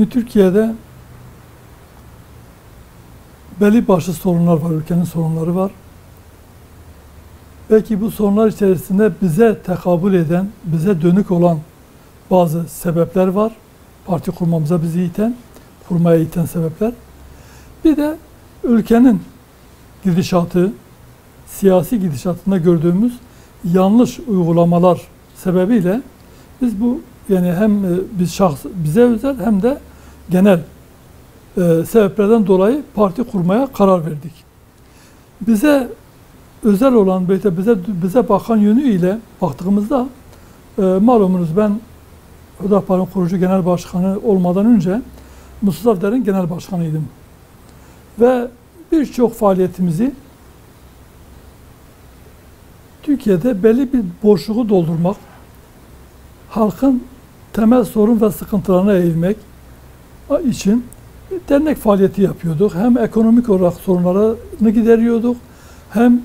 Türkiye'de belli başlı sorunlar var, ülkenin sorunları var. Belki bu sorunlar içerisinde bize tekabül eden, bize dönük olan bazı sebepler var. Parti kurmamıza bizi iten, kurmaya iten sebepler. Bir de ülkenin gidişatı, siyasi gidişatında gördüğümüz yanlış uygulamalar sebebiyle biz bu hem bize özel hem de genel sebeplerden dolayı parti kurmaya karar verdik. Bize özel olan, bize bakan yönüyle baktığımızda malumunuz ben Hüdapar'ın kurucu genel başkanı olmadan önce Mustafa Der'in genel başkanıydım. Ve birçok faaliyetimizi Türkiye'de belli bir boşluğu doldurmak, halkın temel sorun ve sıkıntılarına eğilmek için dernek faaliyeti yapıyorduk. Hem ekonomik olarak sorunlarını gideriyorduk, hem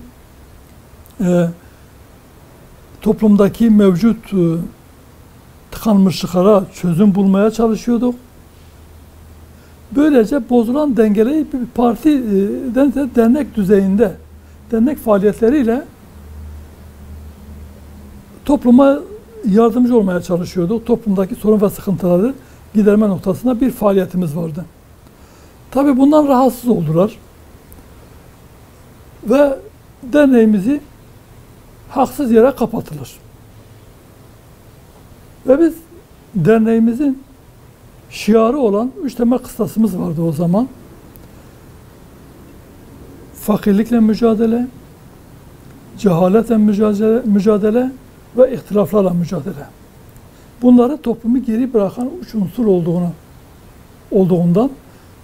toplumdaki mevcut tıkanmışlıklara çözüm bulmaya çalışıyorduk. Böylece bozulan dengeleri bir partiden de dernek düzeyinde, dernek faaliyetleriyle topluma yardımcı olmaya çalışıyorduk. Toplumdaki sorun ve sıkıntıları giderme noktasında bir faaliyetimiz vardı. Tabii bundan rahatsız oldular. Ve derneğimizi haksız yere kapatılır. Ve biz derneğimizin şiarı olan 3 temel kıstasımız vardı o zaman. Fakirlikle mücadele, cehaletle mücadele ve ihtilaflarla mücadele. Bunları toplumu geri bırakan 3 unsur olduğundan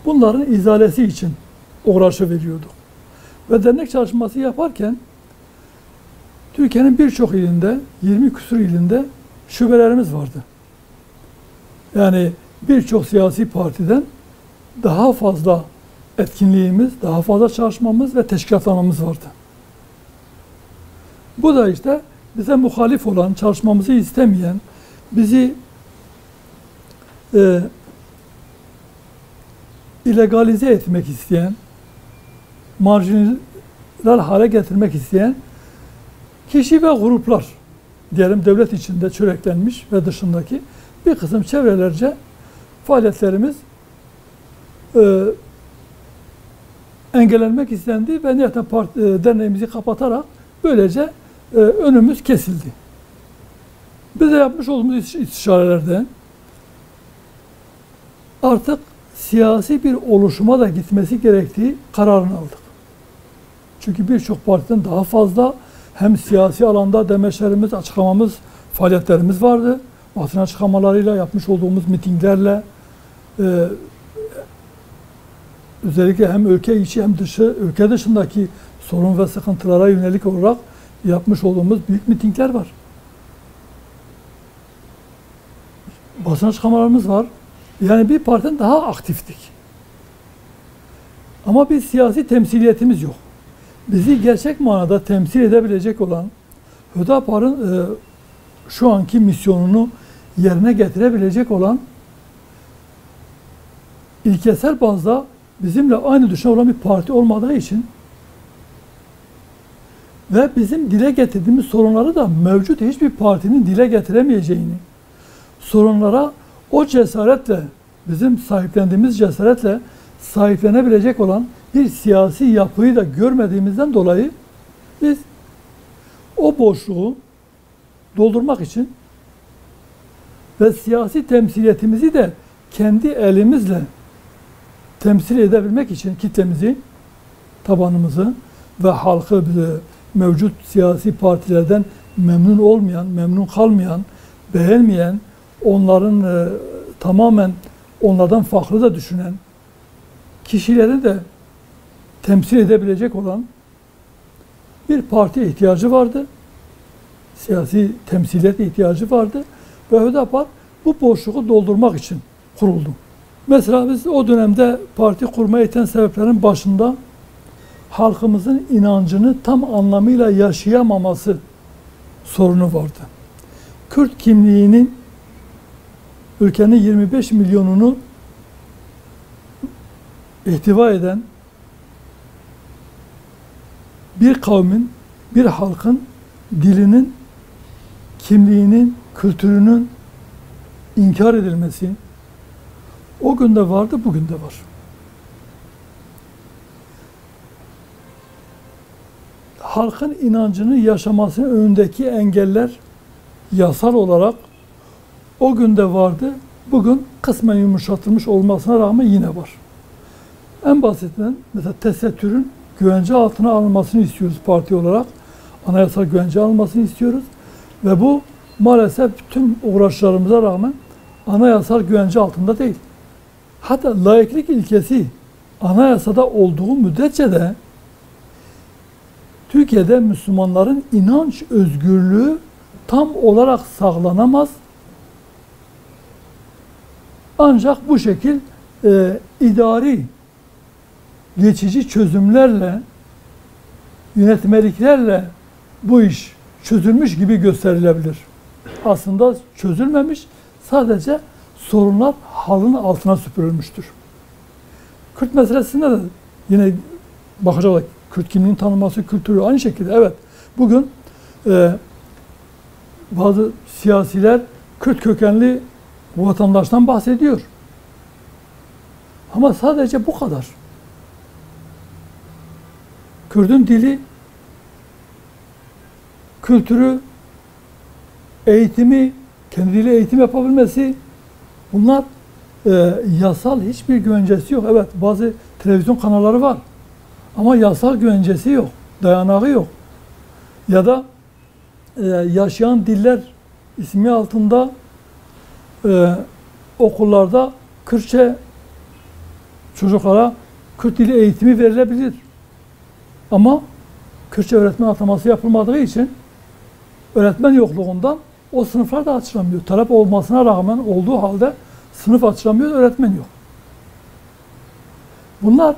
bunların izalesi için uğraşı veriyorduk. Ve dernek çalışması yaparken Türkiye'nin birçok ilinde, 20 küsur ilinde şubelerimiz vardı. Yani birçok siyasi partiden daha fazla etkinliğimiz, daha fazla çalışmamız ve teşkilatlamamız vardı. Bu da işte bize muhalif olan, çalışmamızı istemeyen, bizi illegalize etmek isteyen, marjinal hale getirmek isteyen kişi ve gruplar, diyelim devlet içinde çöreklenmiş ve dışındaki bir kısım çevrelerce faaliyetlerimiz engellenmek istendi ve nihayeten derneğimizi kapatarak böylece önümüz kesildi. Bize yapmış olduğumuz istişarelerde artık siyasi bir oluşuma da gitmesi gerektiği kararını aldık. Çünkü birçok partiden daha fazla hem siyasi alanda demeçlerimiz, açıklamamız, faaliyetlerimiz vardı. Basın açıklamalarıyla, yapmış olduğumuz mitinglerle özellikle hem ülke içi hem ülke dışındaki sorun ve sıkıntılara yönelik olarak yapmış olduğumuz büyük mitingler var. Basın açıklamalarımız var. Yani bir partiden daha aktiftik. Ama bir siyasi temsiliyetimiz yok. Bizi gerçek manada temsil edebilecek olan, Hüdapar'ın şu anki misyonunu yerine getirebilecek olan, ilkesel bazda bizimle aynı düşünce olan bir parti olmadığı için ve bizim dile getirdiğimiz sorunları da mevcut hiçbir partinin dile getiremeyeceğini, sorunlara o cesaretle, bizim sahiplendiğimiz cesaretle sahiplenebilecek olan bir siyasi yapıyı da görmediğimizden dolayı biz o boşluğu doldurmak için ve siyasi temsiliyetimizi de kendi elimizle temsil edebilmek için kitlemizi, tabanımızı ve halkı mevcut siyasi partilerden memnun olmayan, memnun kalmayan, beğenmeyen, onların tamamen onlardan farklı da düşünen kişileri de temsil edebilecek olan bir partiye ihtiyacı vardı. Siyasi temsiliyet ihtiyacı vardı. Ve Hüdapar bu boşluğu doldurmak için kuruldu. Mesela biz o dönemde parti kurmaya iten sebeplerin başında halkımızın inancını tam anlamıyla yaşayamaması sorunu vardı. Kürt kimliğinin ülkenin 25 milyonunu ihtiva eden bir kavmin, bir halkın dilinin, kimliğinin, kültürünün inkar edilmesi o günde vardı, bugün de var. Halkın inancını yaşamasının önündeki engeller yasal olarak o günde vardı, bugün kısmen yumuşatılmış olmasına rağmen yine var. En basitinden mesela tesettürün güvence altına alınmasını istiyoruz parti olarak. Anayasal güvence alınmasını istiyoruz. Ve bu maalesef tüm uğraşlarımıza rağmen anayasal güvence altında değil. Hatta laiklik ilkesi anayasada olduğu müddetçe de Türkiye'de Müslümanların inanç özgürlüğü tam olarak sağlanamaz. Ancak bu şekil idari geçici çözümlerle, yönetmeliklerle bu iş çözülmüş gibi gösterilebilir. Aslında çözülmemiş, sadece sorunlar halının altına süpürülmüştür. Kürt meselesinde de yine bakacak Kürt kimliğinin tanınması, kültürü aynı şekilde. Evet, bugün bazı siyasiler Kürt kökenli vatandaştan bahsediyor. Ama sadece bu kadar. Kürt'ün dili, kültürü, eğitimi, kendi dili eğitim yapabilmesi, bunlar yasal hiçbir güvencesi yok. Evet, bazı televizyon kanalları var. Ama yasal güvencesi yok, dayanağı yok. Ya da yaşayan diller ismi altında okullarda Kürtçe çocuklara Kürt dili eğitimi verilebilir. Ama Kürtçe öğretmen ataması yapılmadığı için öğretmen yokluğundan o sınıflar da açılamıyor. Talep olmasına rağmen olduğu halde sınıf açılamıyor, öğretmen yok. Bunlar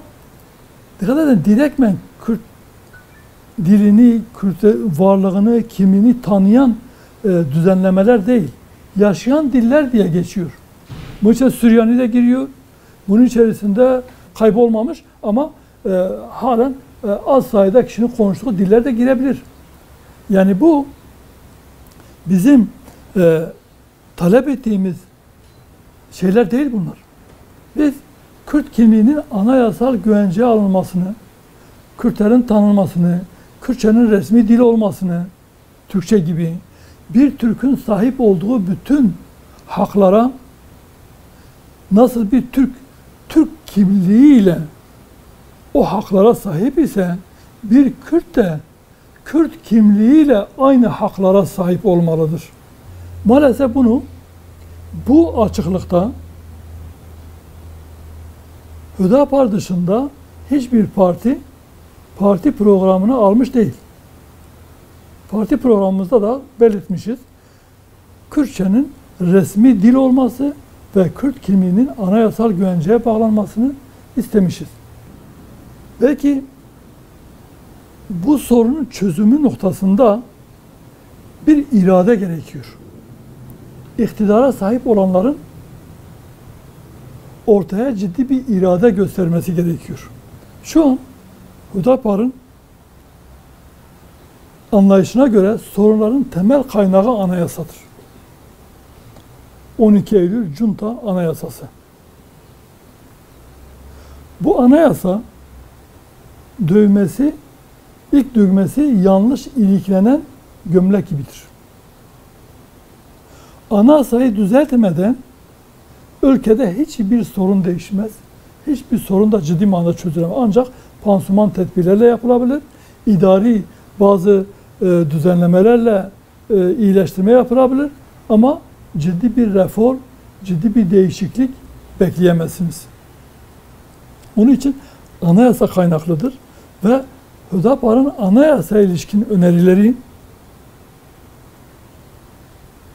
dikkat edin, direktmen Kürt dilini, Kürt varlığını, kimliğini tanıyan düzenlemeler değil. Yaşayan diller diye geçiyor. Bunun içine Süryani de giriyor. Bunun içerisinde kaybolmamış ama halen az sayıda kişinin konuştuğu diller de girebilir. Yani bu bizim talep ettiğimiz şeyler değil bunlar. Biz Kürt kimliğinin anayasal güvenceye alınmasını, Kürtlerin tanınmasını, Kürtçenin resmi dil olmasını, Türkçe gibi bir Türk'ün sahip olduğu bütün haklara nasıl bir Türk kimliğiyle o haklara sahip ise bir Kürt de Kürt kimliğiyle aynı haklara sahip olmalıdır. Maalesef bunu bu açıklıkta Hüdapar dışında hiçbir parti programını almış değil. Parti programımızda da belirtmişiz. Kürtçenin resmi dil olması ve Kürt kimliğinin anayasal güvenceye bağlanmasını istemişiz. Belki bu sorunun çözümü noktasında bir irade gerekiyor. İktidara sahip olanların ortaya ciddi bir irade göstermesi gerekiyor. Şu an Hüdapar'ın anlayışına göre sorunların temel kaynağı anayasadır. 12 Eylül Junta Anayasası. Bu anayasa ilk düğmesi yanlış iliklenen gömlek gibidir. Anayasayı düzeltmeden ülkede hiçbir sorun değişmez. Hiçbir sorun da ciddi manada çözülemez. Ancak pansuman tedbirlerle yapılabilir. İdari bazı düzenlemelerle iyileştirme yapılabilir. Ama ciddi bir reform, ciddi bir değişiklik bekleyemezsiniz. Onun için anayasa kaynaklıdır ve Hüdapar'ın anayasaya ilişkin önerileri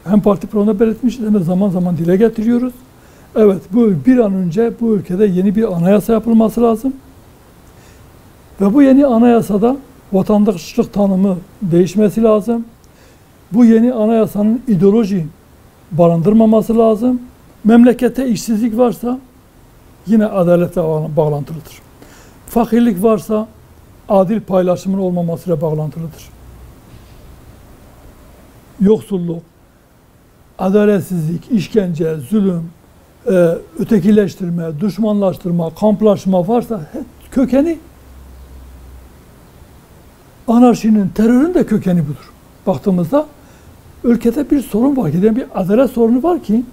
hem parti programında belirtmişiz hem de zaman zaman dile getiriyoruz. Evet, bu bir an önce bu ülkede yeni bir anayasa yapılması lazım. Ve bu yeni anayasada vatandaşlık tanımı değişmesi lazım. Bu yeni anayasanın ideoloji barındırmaması lazım. Memlekette işsizlik varsa yine adaletle bağlantılıdır. Fakirlik varsa adil paylaşımın olmamasıyla bağlantılıdır. Yoksulluk, adaletsizlik, işkence, zulüm, ötekileştirme, düşmanlaştırma, kamplaşma varsa kökeni anarşinin, terörün de kökeni budur. Baktığımızda ülkede bir sorun var ki, bir adalet sorunu var ki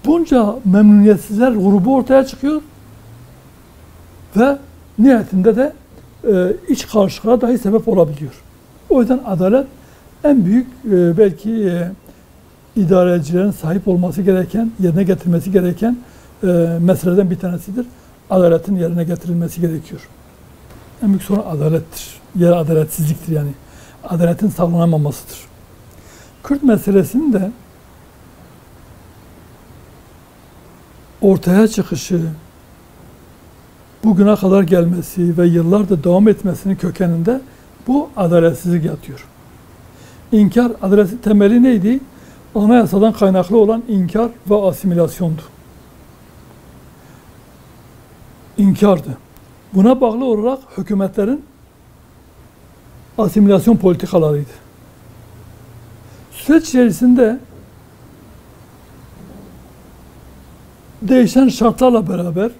bunca memnuniyetsizler grubu ortaya çıkıyor ve nihayetinde de iç karışıklığa dahi sebep olabiliyor. O yüzden adalet en büyük belki idarecilerin sahip olması gereken, yerine getirmesi gereken meseleden bir tanesidir. Adaletin yerine getirilmesi gerekiyor. En büyük sorun adalettir. Yer adaletsizliktir yani. Adaletin sağlanamamasıdır. Kürt meselesinin de ortaya çıkışı, bugüne kadar gelmesi ve yıllardır devam etmesinin kökeninde bu adaletsizlik yatıyor. İnkar, adaletin temeli neydi? Anayasadan kaynaklı olan inkar ve asimilasyondu. İnkardı. Buna bağlı olarak hükümetlerin asimilasyon politikalarıydı. Süreç içerisinde değişen şartlarla beraber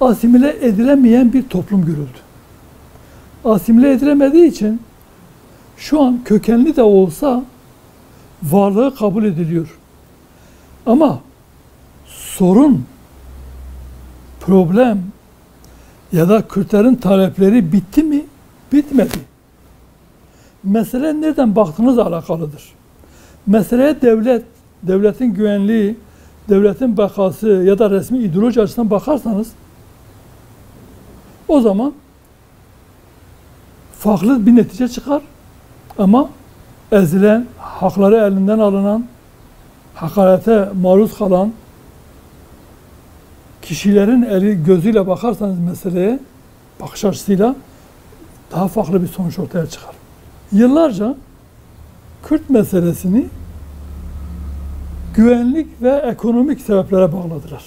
asimile edilemeyen bir toplum görüldü. Asimile edilemediği için şu an kökenli de olsa varlığı kabul ediliyor. Ama sorun, problem ya da Kürtlerin talepleri bitti mi? Bitmedi. Mesele nereden baktığınızla alakalıdır. Meseleye devletin güvenliği, devletin bekası ya da resmi ideoloji açısından bakarsanız o zaman farklı bir netice çıkar. Ama ezilen, hakları elinden alınan, hakarete maruz kalan kişilerin eli gözüyle bakarsanız meseleye, bakış açısıyla daha farklı bir sonuç ortaya çıkar. Yıllarca Kürt meselesini güvenlik ve ekonomik sebeplere bağladılar.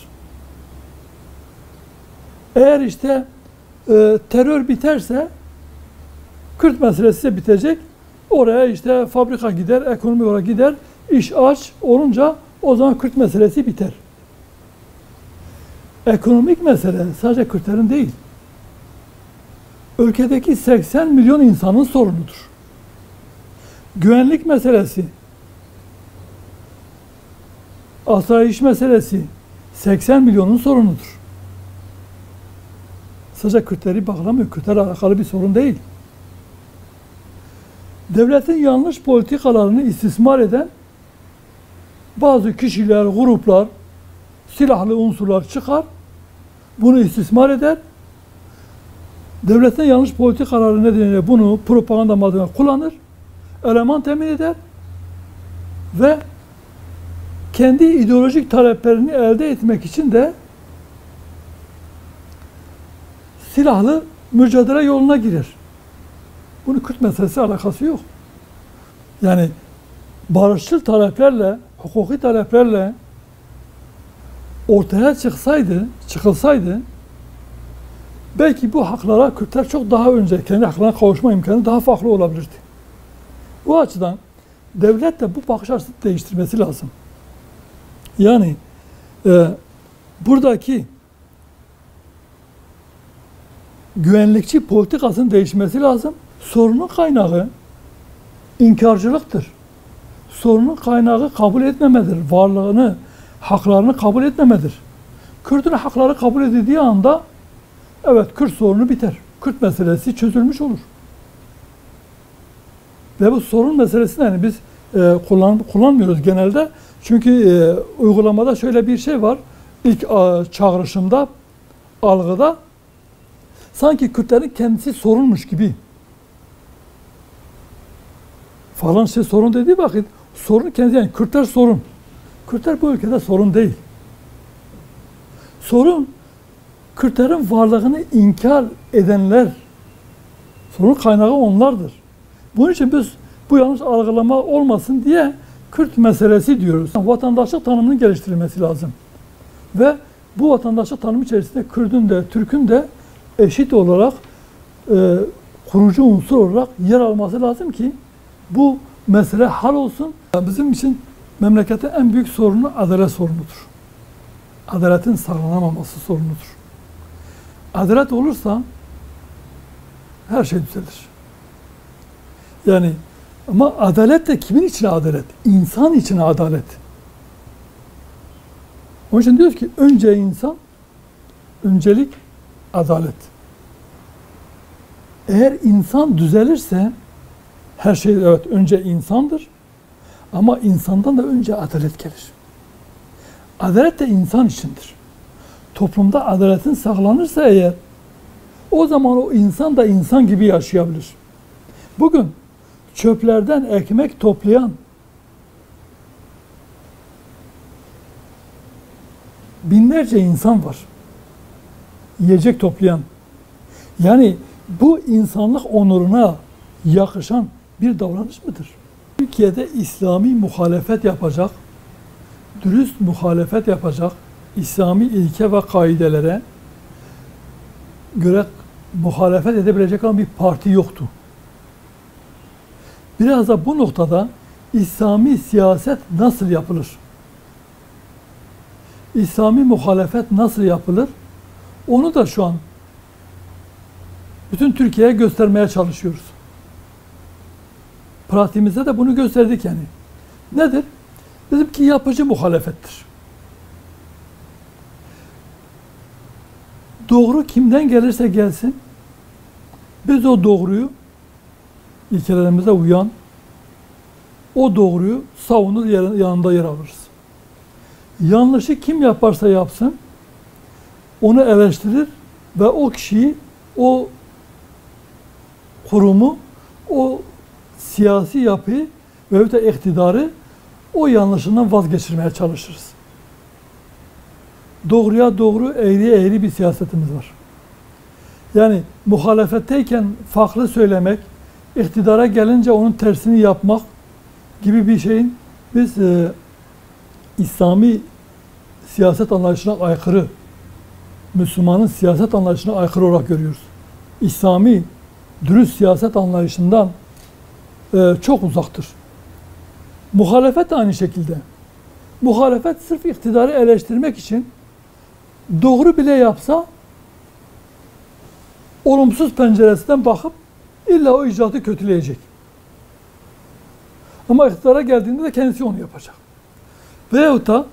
Eğer işte terör biterse Kürt meselesi de bitecek. Oraya işte fabrika gider, ekonomi olarak gider, iş aç olunca o zaman Kürt meselesi biter. Ekonomik mesele sadece Kürtlerin değil. Ülkedeki 80 milyon insanın sorunudur. Güvenlik meselesi, asayiş meselesi 80 milyonun sorunudur. Sadece Kürtleri bağlamıyor. Kürtlerle alakalı bir sorun değil. Devletin yanlış politikalarını istismar eden bazı kişiler, gruplar, silahlı unsurlar çıkar, bunu istismar eder. Devletin yanlış politikaları nedeniyle bunu propaganda malzemesi kullanır, eleman temin eder ve kendi ideolojik taleplerini elde etmek için de silahlı mücadele yoluna girer. Bunun Kürt meselesi alakası yok. Yani barışçıl taleplerle, hukuki taleplerle ortaya çıkılsaydı belki bu haklara Kürtler çok daha önce kendi haklarına kavuşma imkanı daha farklı olabilirdi. Bu açıdan devlet de bu bakış açısını değiştirmesi lazım. Yani buradaki güvenlikçi politikasının değişmesi lazım. Sorunun kaynağı inkarcılıktır. Sorunun kaynağı kabul etmemedir. Varlığını, haklarını kabul etmemedir. Kürt'ün hakları kabul edildiği anda evet Kürt sorunu biter. Kürt meselesi çözülmüş olur. Ve bu sorun meselesini yani biz kullanmıyoruz genelde. Çünkü uygulamada şöyle bir şey var. İlk çağrışımda, algıda sanki Kürtlerin kendisi sorunmuş gibi. Falan şey sorun dediği vakit sorun kendisi yani Kürtler sorun. Kürtler bu ülkede sorun değil. Sorun Kürtlerin varlığını inkar edenler. Sorun kaynağı onlardır. Bunun için biz bu yanlış algılama olmasın diye Kürt meselesi diyoruz. Vatandaşlık tanımının geliştirilmesi lazım. ve bu vatandaşlık tanımı içerisinde Kürdün de Türk'ün de eşit olarak kurucu unsur olarak yer alması lazım ki bu mesele hal olsun. Bizim için memleketin en büyük sorunu adalet sorunudur. Adaletin sağlanamaması sorunudur. Adalet olursa her şey düzelir. Yani ama adalet de kimin için adalet? İnsan için adalet. Onun için diyoruz ki önce insan, öncelik adalet. Eğer insan düzelirse her şey evet önce insandır ama insandan da önce adalet gelir. Adalet de insan içindir. Toplumda adaletin sağlanırsa eğer o zaman o insan da insan gibi yaşayabilir. Bugün çöplerden ekmek toplayan binlerce insan var. Yiyecek toplayan. Yani bu insanlık onuruna yakışan bir davranış mıdır? Türkiye'de İslami muhalefet yapacak, dürüst muhalefet yapacak, İslami ilke ve kaidelere göre muhalefet edebilecek olan bir parti yoktu. Biraz da bu noktada İslami siyaset nasıl yapılır? İslami muhalefet nasıl yapılır? Onu da şu an bütün Türkiye'ye göstermeye çalışıyoruz. Pratiğimizde de bunu gösterdik yani. Nedir? Bizimki yapıcı muhalefettir. Doğru kimden gelirse gelsin, biz o doğruyu, ilkelerimize uyan, o doğruyu savunur, yanında yer alırız. Yanlışı kim yaparsa yapsın, onu eleştirir ve o kişiyi, o kurumu, o siyasi yapıyı ve de iktidarı o yanlışından vazgeçirmeye çalışırız. Doğruya doğru, eğriye eğri bir siyasetimiz var. Yani muhalefetteyken farklı söylemek, iktidara gelince onun tersini yapmak gibi bir şeyin biz İslami siyaset anlayışına aykırı, Müslümanın siyaset anlayışına aykırı olarak görüyoruz. İslami, dürüst siyaset anlayışından çok uzaktır. Muhalefet de aynı şekilde. Muhalefet sırf iktidarı eleştirmek için doğru bile yapsa olumsuz penceresinden bakıp illa o icraatı kötüleyecek. Ama iktidara geldiğinde de kendisi onu yapacak. Veyahut da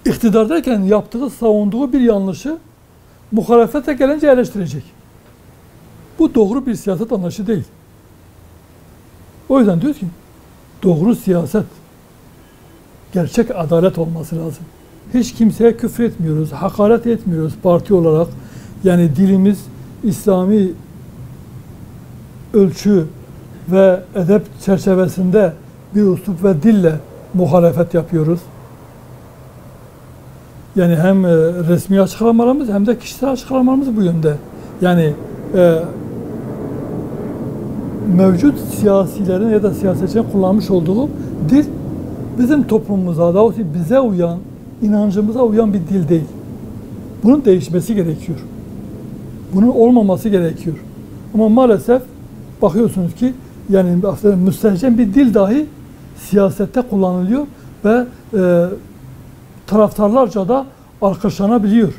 iktidardayken yaptığı, savunduğu bir yanlışı muhalefete gelince eleştirecek. Bu doğru bir siyaset anlayışı değil. O yüzden diyoruz ki doğru siyaset, gerçek adalet olması lazım. Hiç kimseye küfür etmiyoruz, hakaret etmiyoruz parti olarak. Yani dilimiz İslami ölçü ve edep çerçevesinde bir üslup ve dille muhalefet yapıyoruz. Yani hem resmi açıklamalarımız hem de kişisel açıklamalarımız bu yönde. Yani mevcut siyasilerin ya da siyasetçilerin kullanmış olduğu dil bizim toplumumuza, daha doğrusu bize uyan, inancımıza uyan bir dil değil. Bunun değişmesi gerekiyor. Bunun olmaması gerekiyor. Ama maalesef bakıyorsunuz ki yani müstehcen bir dil dahi siyasette kullanılıyor ve taraftarlarca da alkışlanabiliyor.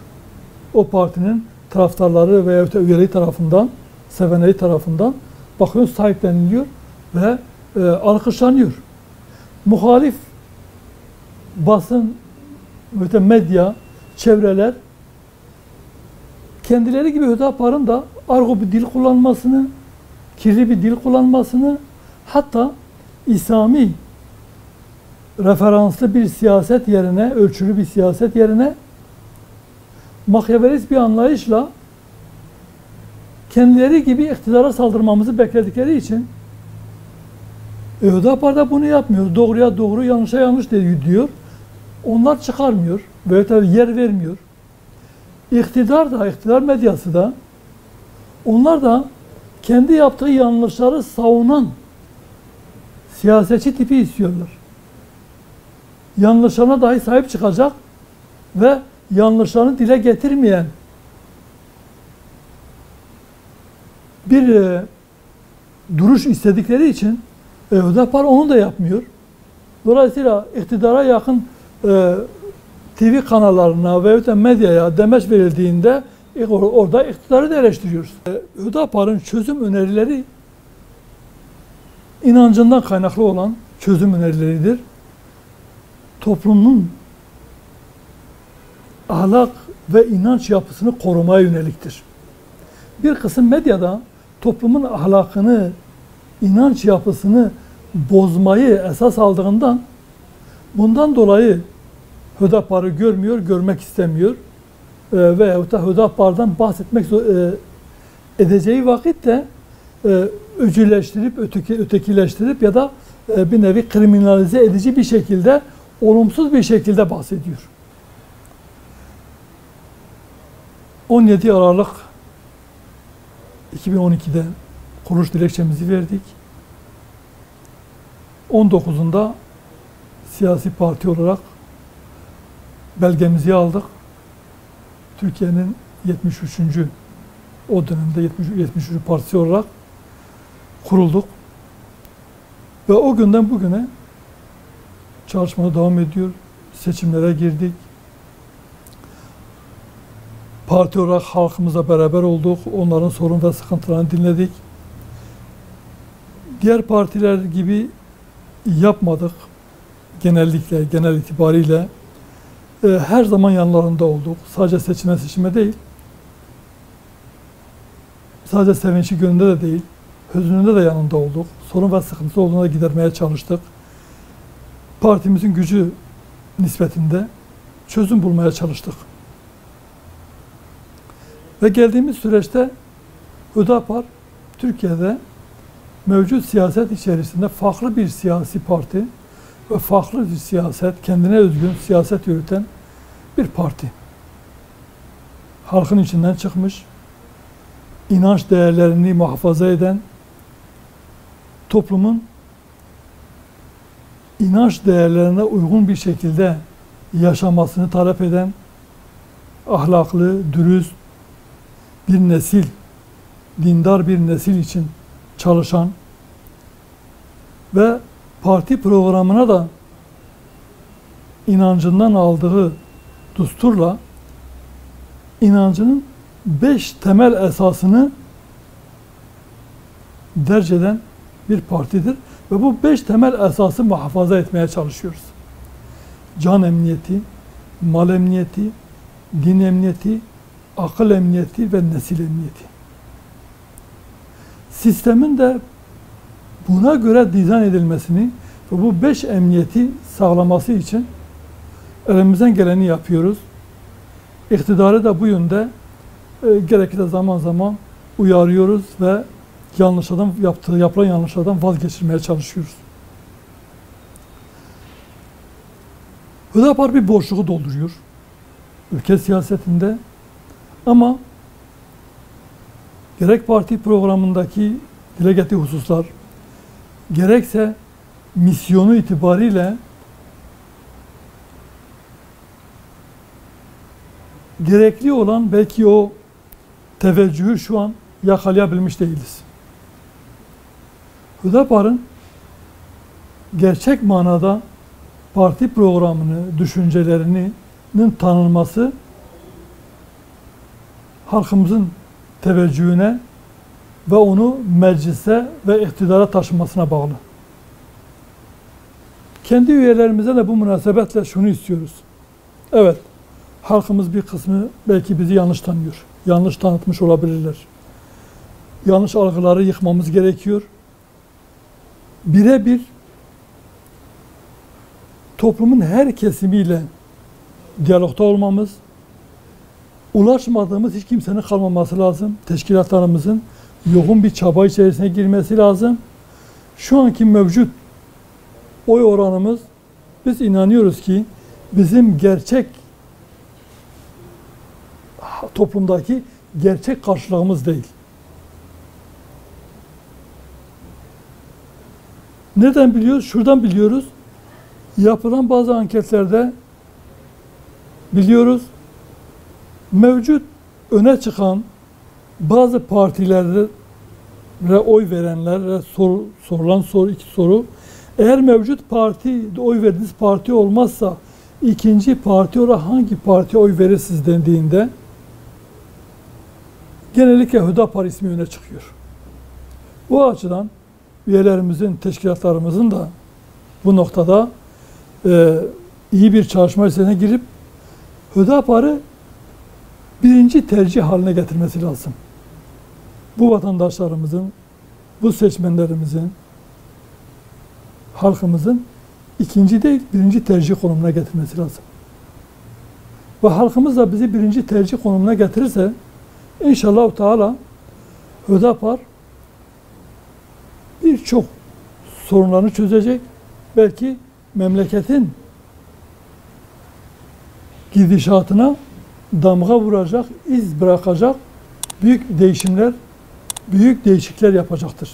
O partinin taraftarları veya üyeleri tarafından, sevenleri tarafından bakıyorsunuz sahipleniliyor ve alkışlanıyor. Muhalif basın, medya, çevreler kendileri gibi Hüdapar'ın da argo bir dil kullanmasını, kirli bir dil kullanmasını, hatta İslami referanslı bir siyaset yerine, ölçülü bir siyaset yerine makyavelist bir anlayışla kendileri gibi iktidara saldırmamızı bekledikleri için Hüdapar da bunu yapmıyor. Doğruya doğru, yanlışa yanlış diyor. Onlar çıkarmıyor ve tabii yer vermiyor. İktidar da, iktidar medyası da onlar da kendi yaptığı yanlışları savunan siyasetçi tipi istiyorlar. Yanlışlarına dahi sahip çıkacak ve yanlışlarını dile getirmeyen bir duruş istedikleri için Hüdapar onu da yapmıyor. Dolayısıyla iktidara yakın TV kanallarına veyahut da medyaya demeç verildiğinde orada iktidarı da eleştiriyoruz. Hüdapar'ın çözüm önerileri inancından kaynaklı olan çözüm önerileridir. Toplumun ahlak ve inanç yapısını korumaya yöneliktir. Bir kısım medyada toplumun ahlakını, inanç yapısını bozmayı esas aldığından bundan dolayı Hüdapar'ı görmüyor, görmek istemiyor. Veyahut da Hüdapar'dan bahsetmek edeceği vakitte öcüleştirip, ötekileştirip ya da bir nevi kriminalize edici bir şekilde, olumsuz bir şekilde bahsediyor. 17 Aralık 2012'de kuruluş dilekçemizi verdik. 19'unda siyasi parti olarak belgemizi aldık. Türkiye'nin 73. o dönemde 73. partisi olarak kurulduk. Ve o günden bugüne çalışmaya devam ediyor. Seçimlere girdik. Parti olarak halkımızla beraber olduk. Onların sorun ve sıkıntılarını dinledik. Diğer partiler gibi yapmadık. Genellikle, genel itibariyle her zaman yanlarında olduk. Sadece seçime değil. Sadece sevinçli gününde de değil. Hüznünde de yanında olduk. Sorun ve sıkıntısı olduğunda gidermeye çalıştık. Partimizin gücü nispetinde çözüm bulmaya çalıştık. Ve geldiğimiz süreçte Hüdapar Türkiye'de mevcut siyaset içerisinde farklı bir siyasi parti ve farklı bir siyaset, kendine özgün siyaset yürüten bir parti. Halkın içinden çıkmış, inanç değerlerini muhafaza eden, toplumun inanç değerlerine uygun bir şekilde yaşamasını talep eden, ahlaklı, dürüst bir nesil, dindar bir nesil için çalışan ve parti programına da inancından aldığı düsturla inancının 5 temel esasını derc eden bir partidir. Ve bu 5 temel esası muhafaza etmeye çalışıyoruz. Can emniyeti, mal emniyeti, din emniyeti, akıl emniyeti ve nesil emniyeti. Sistemin de buna göre dizayn edilmesini ve bu 5 emniyeti sağlaması için elimizden geleni yapıyoruz. İktidarı da bu yönde gerekirse zaman zaman uyarıyoruz ve yapılan yanlışlardan vazgeçirmeye çalışıyoruz. Hüdapar bir boşluğu dolduruyor ülke siyasetinde ama gerek parti programındaki dile getirdiği hususlar, gerekse misyonu itibariyle gerekli olan belki o teveccühü şu an yakalayabilmiş değiliz. Hüdapar'ın gerçek manada parti programını, düşüncelerinin tanınması halkımızın teveccühüne ve onu meclise ve iktidara taşımasına bağlı. Kendi üyelerimize de bu münasebetle şunu istiyoruz. Evet, halkımız bir kısmı belki bizi yanlış tanıyor. Yanlış tanıtmış olabilirler. Yanlış algıları yıkmamız gerekiyor. Birebir toplumun her kesimiyle diyalogda olmamız, ulaşmadığımız hiç kimsenin kalmaması lazım. Teşkilatlarımızın yoğun bir çaba içerisine girmesi lazım. Şu anki mevcut oy oranımız, biz inanıyoruz ki bizim gerçek toplumdaki gerçek karşılığımız değil. Nereden biliyoruz? Şuradan biliyoruz. Yapılan bazı anketlerde biliyoruz. Mevcut öne çıkan bazı partilere oy verenlere sorulan iki soru. Eğer mevcut parti, oy verdiğiniz parti olmazsa ikinci parti olarak hangi partiye oy verirsiniz dendiğinde genellikle Hüdapar ismi öne çıkıyor. Bu açıdan üyelerimizin, teşkilatlarımızın da bu noktada iyi bir çalışma içerisine girip Hüdapar'ı birinci tercih haline getirmesi lazım. Bu vatandaşlarımızın, bu seçmenlerimizin, halkımızın ikinci değil, birinci tercih konumuna getirmesi lazım. Ve halkımız da bizi birinci tercih konumuna getirirse inşallah Teala Hüdapar birçok sorunlarını çözecek. Belki memleketin gidişatına damga vuracak, iz bırakacak büyük değişimler, büyük değişiklikler yapacaktır.